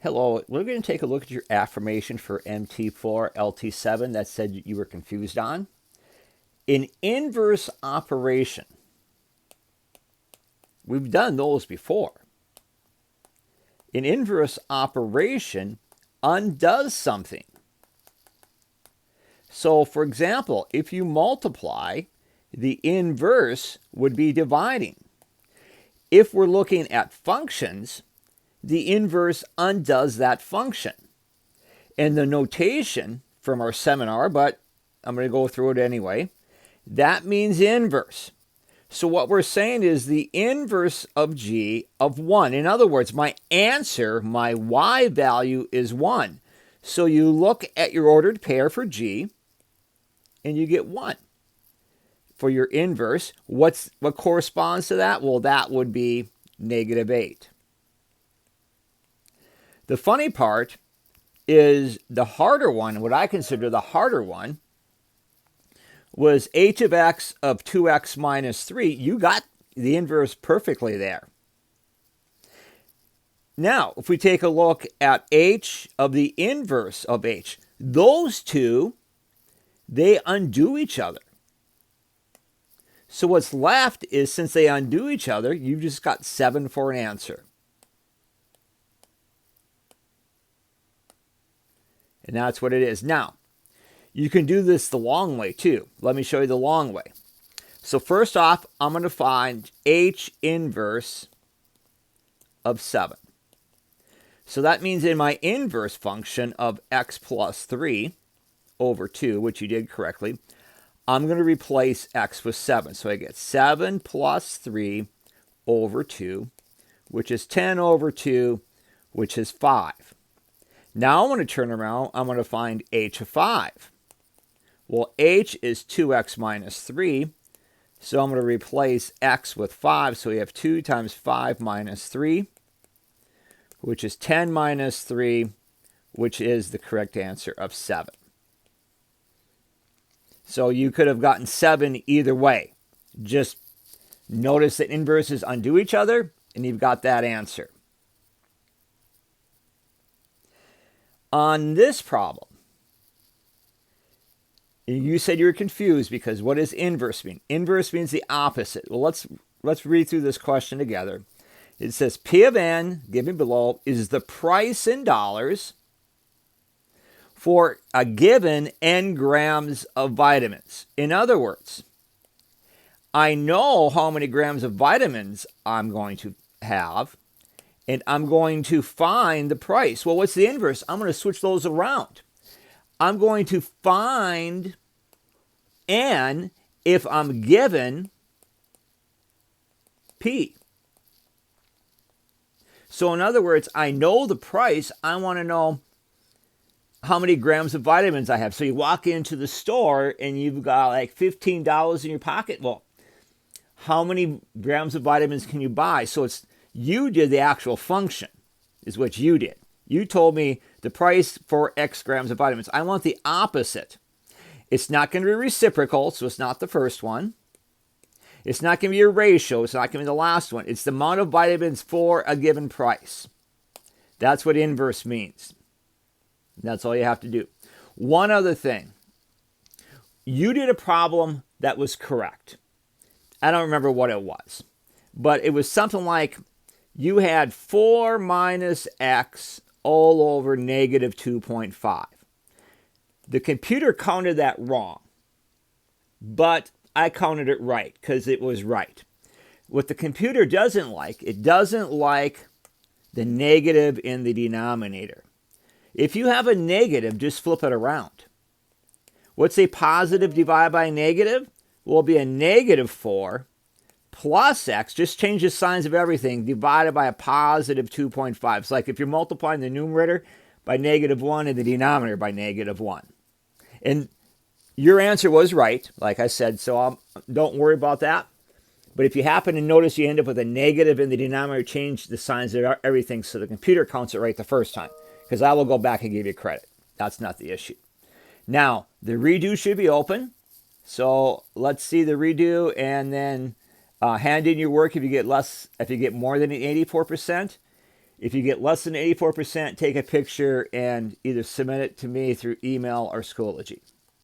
Hello, we're going to take a look at your affirmation for MT4 LT7 that said you were confused on. In inverse operation, we've done those before. An inverse operation undoes something. So, for example, if you multiply, the inverse would be dividing. If we're looking at functions, the inverse undoes that function. And the notation from our seminar, but I'm going to go through it anyway, that means inverse. So what we're saying is the inverse of g of 1. In other words, my answer, my y value is 1. So you look at your ordered pair for g, and you get 1. For your inverse, what corresponds to that? Well, that would be -8. The funny part is the harder one, what I consider the harder one, was h of x of 2x minus 3. You got the inverse perfectly there. Now, if we take a look at h of the inverse of h, those two, they undo each other. So what's left is, since they undo each other, you've just got 7 for an answer. And that's what it is. Now, you can do this the long way too. Let me show you the long way. So first off, I'm going to find h inverse of 7. So that means in my inverse function of x plus 3 over 2, which you did correctly, I'm going to replace x with 7. So I get 7 plus 3 over 2, which is 10 over 2, which is 5. Now I'm going to turn around, I'm going to find h of 5. Well, h is 2x minus 3, so I'm going to replace x with 5. So we have 2 times 5 minus 3, which is 10 minus 3, which is the correct answer of 7. So you could have gotten 7 either way. Just notice that inverses undo each other, and you've got that answer. On this problem, you said you were confused because what does inverse mean? Inverse means the opposite. Well, let's read through this question together. It says P of n, given below, is the price in dollars for a given n grams of vitamins. In other words, I know how many grams of vitamins I'm going to have, and I'm going to find the price. Well, what's the inverse? I'm going to switch those around. I'm going to find n if I'm given P. So in other words, I know the price. I want to know how many grams of vitamins I have. So you walk into the store and you've got like $15 in your pocket. Well, how many grams of vitamins can you buy? So you did the actual function, is what you did. You told me the price for X grams of vitamins. I want the opposite. It's not going to be reciprocal, so it's not the first one. It's not going to be a ratio. It's not going to be the last one. It's the amount of vitamins for a given price. That's what inverse means. That's all you have to do. One other thing. You did a problem that was correct. I don't remember what it was, but it was something like you had 4 minus x all over negative 2.5. The computer counted that wrong, but I counted it right because it was right. What the computer doesn't like, it doesn't like the negative in the denominator. If you have a negative, just flip it around. What's a positive divided by a negative? Will be a negative 4 plus x, just change the signs of everything, divided by a positive 2.5. It's like if you're multiplying the numerator by -1 and the denominator by -1. And your answer was right, like I said, so don't worry about that. But if you happen to notice you end up with a negative in the denominator, change the signs of everything so the computer counts it right the first time, because I will go back and give you credit. That's not the issue. Now, the redo should be open. So let's see the redo, and then hand in your work if you get more than an 84%. If you get less than 84%, take a picture and either submit it to me through email or Schoology.